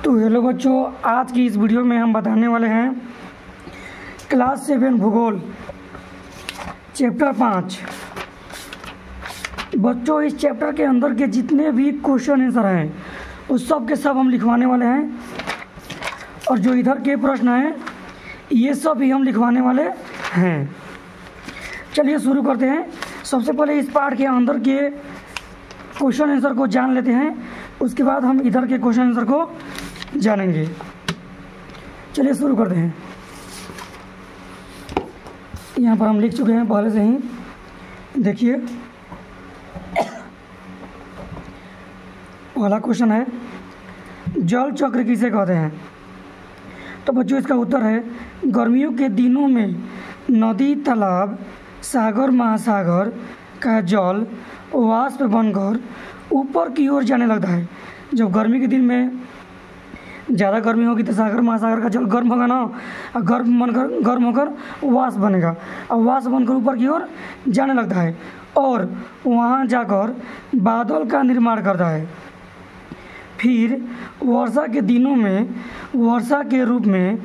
तो हेलो बच्चों, आज की इस वीडियो में हम बताने वाले हैं क्लास 7 भूगोल चैप्टर 5। बच्चों, इस चैप्टर के अंदर के जितने भी क्वेश्चन आंसर हैं उस सब के सब हम लिखवाने वाले हैं, और जो इधर के प्रश्न हैं ये सब भी हम लिखवाने वाले हैं। चलिए शुरू करते हैं। सबसे पहले इस पार्ट के अंदर के क्वेश्चन आंसर को जान लेते हैं, उसके बाद हम इधर के क्वेश्चन आंसर को जानेंगे। चलिए शुरू करते हैं। यहाँ पर हम लिख चुके हैं पहले से ही, देखिए पहला क्वेश्चन है जल चक्र किसे कहते हैं। तो बच्चों इसका उत्तर है गर्मियों के दिनों में नदी, तालाब, सागर, महासागर का जल वाष्प बनकर ऊपर की ओर जाने लगता है। जब गर्मी के दिन में ज़्यादा गर्मी होगी तो सागर महासागर का जल गर्म होगा ना, और गर्म होकर वाष्प बनेगा, और वाष्प बनकर ऊपर की ओर जाने लगता है और वहाँ जाकर बादल का निर्माण करता है। फिर वर्षा के दिनों में वर्षा के रूप में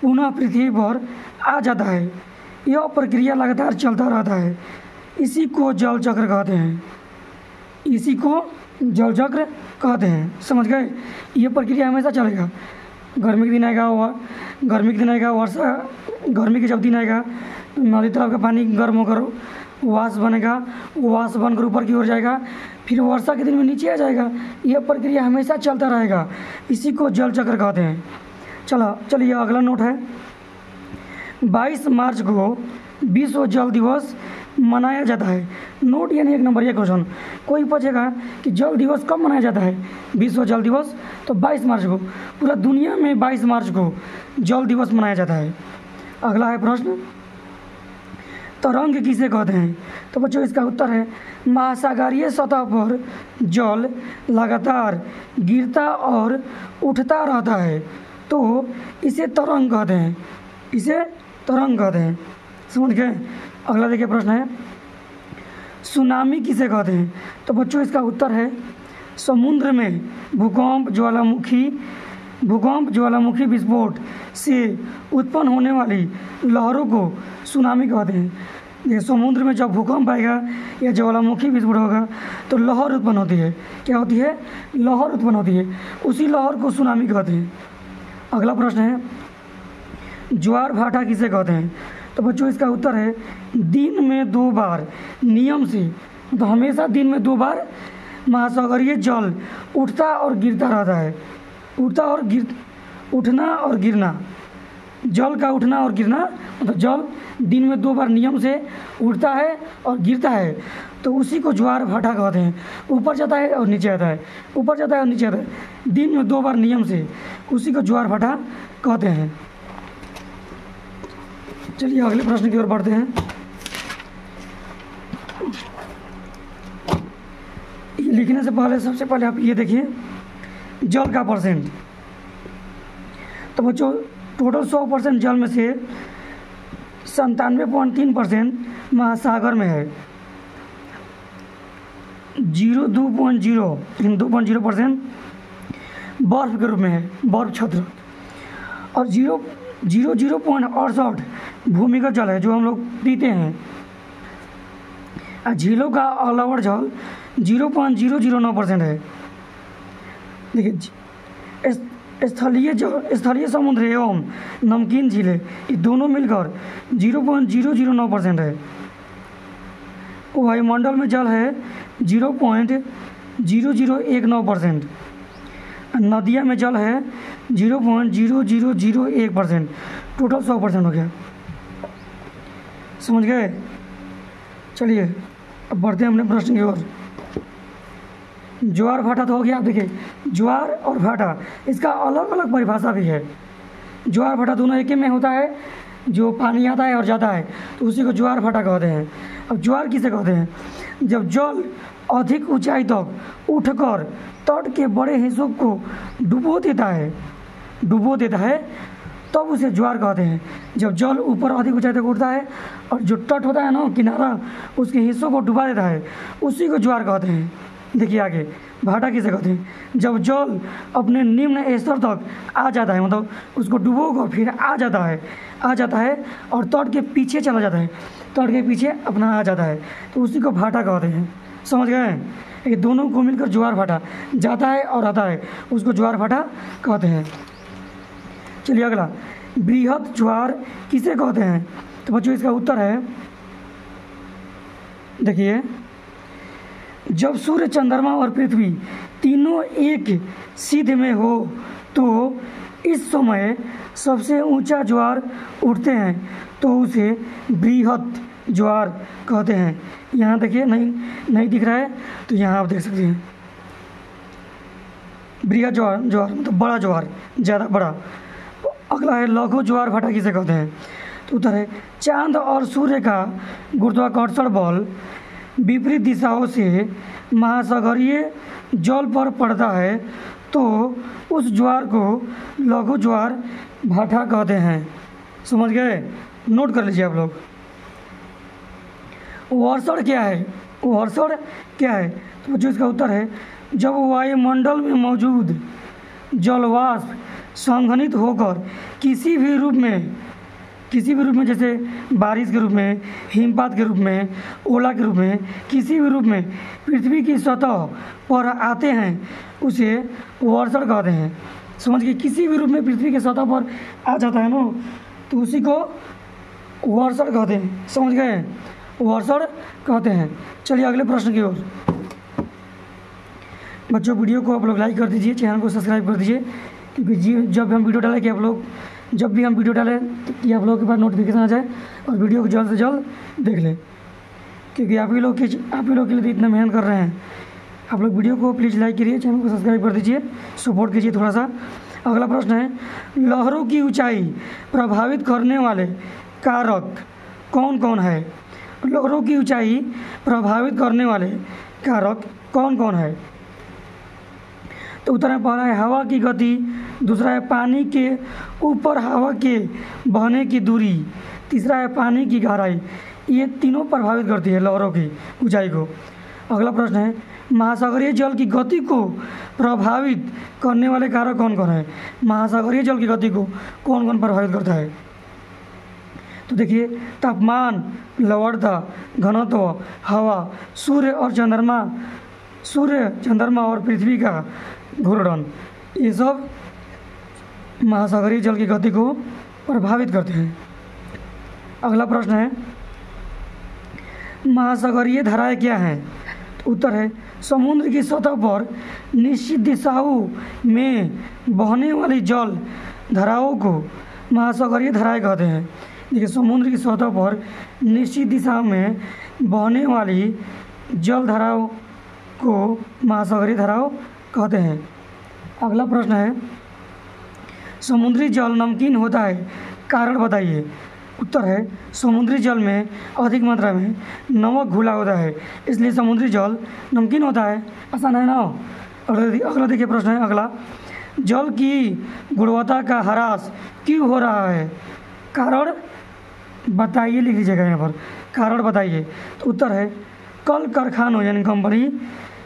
पुनः पृथ्वी पर आ जाता है। यह प्रक्रिया लगातार चलता रहता है। इसी को जल चक्र कहते हैं। इसी को जल चक्र कहते हैं, समझ गए। ये प्रक्रिया हमेशा चलेगा। गर्मी के दिन आएगा वर्षा, गर्मी के जब दिन आएगा नदी तालाब का पानी गर्म होकर वाष्प बनेगा, वाष्प बनकर ऊपर की ओर जाएगा, फिर वर्षा के दिन में नीचे आ जाएगा। यह प्रक्रिया हमेशा चलता रहेगा। इसी को जल चक्र कहते हैं। चलिए अगला नोट है 22 मार्च को विश्व जल दिवस मनाया जाता है। नोट यानी 1 नंबर। ये क्वेश्चन कोई पूछेगा कि जल दिवस कब मनाया जाता है, विश्व जल दिवस, तो 22 मार्च को। पूरा दुनिया में 22 मार्च को जल दिवस मनाया जाता है। अगला है प्रश्न तरंग किसे कहते हैं। तो बच्चों इसका उत्तर है महासागरीय सतह पर जल लगातार गिरता और उठता रहता है, तो इसे तरंग कहते हैं। इसे तरंग कहते हैं, समझ गए। अगला देखिए प्रश्न है सुनामी किसे कहते हैं। तो बच्चों इसका उत्तर है समुद्र में भूकंप ज्वालामुखी विस्फोट से उत्पन्न होने वाली लहरों को सुनामी कहते हैं। ये समुद्र में जब भूकंप आएगा या ज्वालामुखी विस्फोट होगा तो लहर उत्पन्न होती है। क्या होती है? लहर उत्पन्न होती है। उसी लहर को सुनामी कहते हैं। अगला प्रश्न है ज्वार भाटा किसे कहते हैं। तो बच्चों इसका उत्तर है दिन में 2 बार नियम से, तो हमेशा दिन में 2 बार महासागरीय जल उठता और गिरता रहता है। उठना और गिरना, जल का उठना और गिरना, मतलब जल दिन में 2 बार नियम से उठता है और गिरता है, तो उसी को ज्वार भाटा कहते हैं। ऊपर जाता है और नीचे आता है, ऊपर जाता है और नीचे आता है, दिन में 2 बार नियम से, उसी को ज्वार भाटा कहते हैं। चलिए अगले प्रश्न की ओर बढ़ते हैं। लिखने से पहले सबसे पहले आप ये देखिए जल का परसेंट। तो बच्चों टोटल 100% जल में से 97.3% महासागर में है, 2.0% बर्फ के रूप में है, बर्फ छत्र, और 0.68 भूमिगत जल है जो हम लोग पीते हैं। झीलों का ऑलओवर जल 0.009% है। देखिए स्थलीय समुद्र एवं नमकीन झीलें ये दोनों मिलकर 0.009% है। वायुमंडल में जल है 0.0019%। नदियाँ में जल है 0.0001%। टोटल 100% हो गया, समझ गए। चलिए अब बढ़ते हैं अपने प्रश्न की ओर। ज्वार भाटा तो हो गया। आप देखिए ज्वार और भाटा इसका अलग अलग परिभाषा भी है। ज्वार भाटा दोनों एक ही में होता है, जो पानी आता है और जाता है, तो उसी को ज्वार भाटा कहते हैं। अब ज्वार किसे कहते हैं? जब जल अधिक ऊंचाई तक उठकर तट के बड़े हिस्सों को डुबो देता है तब उसे ज्वार कहते हैं। जब जल ऊपर अधिक ऊंचाई तक उठता है और जो तट होता है ना, किनारा, उसके हिस्सों को डुबा देता है, उसी को ज्वार कहते हैं। देखिए आगे भाटा किसे कहते हैं, जब जल अपने निम्न स्तर तक आ जाता है, मतलब उसको डुबोकर फिर आ जाता है और तट के पीछे चला जाता है, तट के पीछे अपना आ जाता है, तो उसी को भाटा कहते हैं। समझ गए? ये दोनों को मिलकर ज्वार भाटा, जाता है और आता है, उसको ज्वार भाटा कहते हैं। चलिए अगला, बृहद ज्वार किसे कहते हैं? तो बच्चों इसका उत्तर है, देखिए, जब सूर्य, चंद्रमा और पृथ्वी तीनों एक सिध में हो तो इस समय सबसे ऊंचा ज्वार उठते हैं, तो उसे बृहद ज्वार कहते हैं। यहाँ देखिए नहीं दिख रहा है, तो यहाँ आप देख सकते हैं, बृहद ज्वार मतलब बड़ा ज्वार, ज़्यादा बड़ा। अगला है लघु ज्वार भाटा किसे कहते हैं? तो उत्तर है, चांद और सूर्य का गुरुत्वाकर्षण बल विपरीत दिशाओं से महासागरीय जल पर पड़ता है, तो उस ज्वार को लघु ज्वार भाटा कहते हैं। समझ गए? नोट कर लीजिए आप लोग। वर्षण क्या है? वर्षण क्या है? तो जो इसका उत्तर है, जब वायुमंडल में मौजूद जलवाष्प संघनित होकर किसी भी रूप में, जैसे बारिश के रूप में, हिमपात के रूप में, ओला के रूप में, किसी भी रूप में पृथ्वी की सतह पर आते हैं, उसे वर्षण कहते हैं। समझ गए? किसी भी रूप में पृथ्वी की सतह पर आ जाता है ना, तो उसी को वर्षण कहते हैं। समझ गए? वर्षण कहते हैं। चलिए अगले प्रश्न की ओर। बच्चों वीडियो को आप लोग लाइक कर दीजिए, चैनल को सब्सक्राइब कर दीजिए, क्योंकि जब भी हम वीडियो डालें कि आप लोग कि आप लोगों के पास नोटिफिकेशन आ जाए और वीडियो को जल्द से जल्द देख लें, क्योंकि आप ही लोग के लिए तो इतना मेहनत कर रहे हैं। आप लोग वीडियो को प्लीज़ लाइक करिए, चैनल को सब्सक्राइब कर दीजिए, सपोर्ट कीजिए थोड़ा सा। अगला प्रश्न है, लहरों की ऊंचाई प्रभावित करने वाले कारक कौन कौन है? लहरों की ऊंचाई प्रभावित करने वाले कारक कौन कौन है? तो उत्तर है, पहला है हवा की गति, दूसरा है पानी के ऊपर हवा के बहने की दूरी, तीसरा है पानी की गहराई। ये तीनों प्रभावित करती है लहरों की ऊंचाई को। अगला प्रश्न है, महासागरीय जल की गति को प्रभावित करने वाले कारक कौन कौन है? महासागरीय जल की गति को कौन कौन प्रभावित करता है? तो देखिए, तापमान, लवणता, घनत्व, हवा, सूर्य, चंद्रमा और पृथ्वी का घूर्णन, ये सब महासागरीय जल की गति को प्रभावित करते हैं। अगला प्रश्न है, महासागरीय धाराएं क्या हैं? तो उत्तर है, समुद्र की सतह पर निश्चित दिशाओं में बहने वाली जल धाराओं को महासागरीय धाराएं कहते हैं। देखिए, समुद्र की सतह पर निश्चित दिशा में बहने वाली जल धाराओं को महासागरीय धाराओं कहते हैं। अगला प्रश्न है, समुद्री जल नमकीन होता है, कारण बताइए। उत्तर है, समुद्री जल में अधिक मात्रा में नमक घुला होता है, इसलिए समुद्री जल नमकीन होता है। आसान है ना? अगला देखिए प्रश्न है अगला, जल की गुणवत्ता का ह्रास क्यों हो रहा है? कारण बताइए, लिख लीजिएगा यहाँ पर, कारण बताइए। तो उत्तर है, कल कारखानों यानी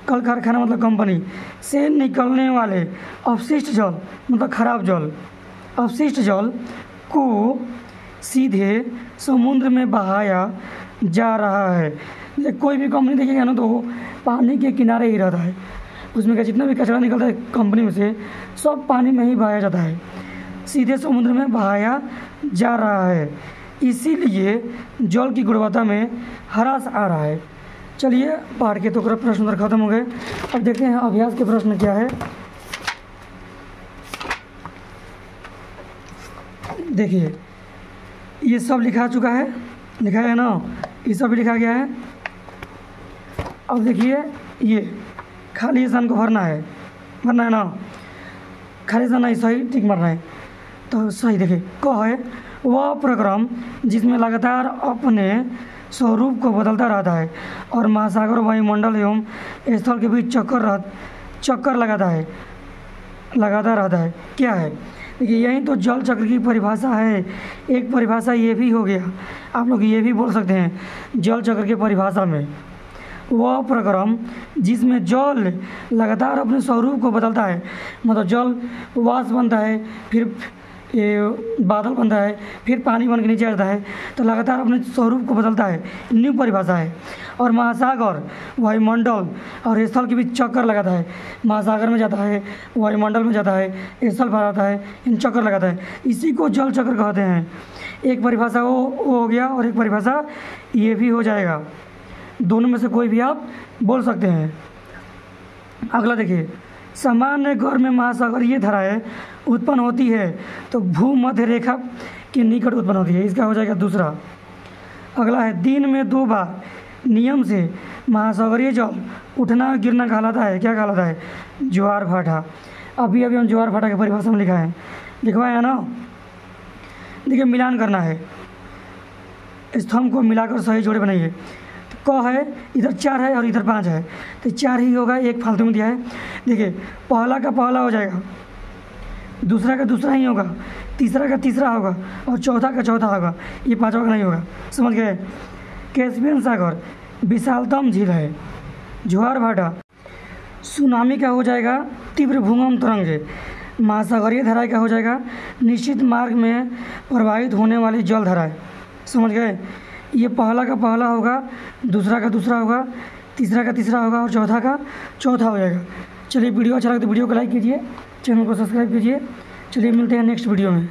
कल कारखाना मतलब कंपनी से निकलने वाले अपशिष्ट जल मतलब खराब जल, अपशिष्ट जल को सीधे समुद्र में बहाया जा रहा है। कोई भी कंपनी देखिएगा ना, तो पानी के किनारे ही रहता है, उसमें का जितना भी कचरा निकलता है कंपनी में से सब पानी में ही बहाया जाता है, सीधे समुद्र में बहाया जा रहा है, इसीलिए जल की गुणवत्ता में ह्रास आ रहा है। चलिए पहाड़ के तो प्रश्न उत्तर खत्म हो गए। अब देखते हैं अभ्यास के प्रश्न क्या है। देखिए, ये सब लिखा है ना, ये सब लिखा गया है। अब देखिए, ये खाली स्थान को भरना है ना, खाली स्थान नहीं, सही टिक मारना है। तो सही देखिए, क है वह प्रक्रम जिसमें लगातार अपने स्वरूप को बदलता रहता है और महासागर, वायुमंडल एवं स्थल के बीच चक्कर लगाता रहता है। क्या है? देखिए, यही तो जल चक्र की परिभाषा है। एक परिभाषा ये भी हो गया, आप लोग ये भी बोल सकते हैं जल चक्र की परिभाषा में। वह प्रक्रम जिसमें जल लगातार अपने स्वरूप को बदलता है, मतलब जल वाष्प बनता है, फिर ये बादल बनता है, फिर पानी बन के नीचे आता है, तो लगातार अपने स्वरूप को बदलता है, न्यू परिभाषा है। और महासागर वायुमंडल और स्थल के बीच चक्कर लगाता है, महासागर में जाता है, वायुमंडल में जाता है, स्थल पर आता है, इन चक्कर लगाता है, इसी को जल चक्र कहते हैं। एक परिभाषा वो हो गया और एक परिभाषा ये भी हो जाएगा, दोनों में से कोई भी आप बोल सकते हैं। अगला देखिए, सामान्य गर्म महासागरीय धाराएं उत्पन्न होती है तो भूमध्य रेखा के निकट उत्पन्न होती है, इसका हो जाएगा दूसरा। अगला है, दिन में 2 बार नियम से महासागरीय जल उठना गिरना कहलाता है, क्या कहलाता है? ज्वार भाटा। अभी हम ज्वार भाटा की परिभाषा में लिखा है, लिखवाया ना। देखिए मिलान करना है, स्तंभ को मिलाकर सही जोड़े बनाइए। तो क है, इधर 4 है और इधर 5 है, तो 4 ही होगा, एक फालतू में दिया है। देखिए पहला का पहला हो जाएगा, दूसरा का दूसरा ही होगा, तीसरा का तीसरा होगा और चौथा का चौथा होगा, ये पांचवा का नहीं होगा। समझ गए? कैस्पियन सागर विशालतम झील है। ज्वार भाटा सुनामी का हो जाएगा तीव्र भूकंप तरंगे। महासागरीय धाराएं का हो जाएगा निश्चित मार्ग में प्रवाहित होने वाली जल धाराएं। समझ गए? ये पहला का पहला होगा, दूसरा का दूसरा होगा, तीसरा का तीसरा होगा और चौथा का चौथा हो जाएगा। चलिए वीडियो अच्छा लगे तो वीडियो को लाइक कीजिए, चैनल को सब्सक्राइब कीजिए। चलिए मिलते हैं नेक्स्ट वीडियो में।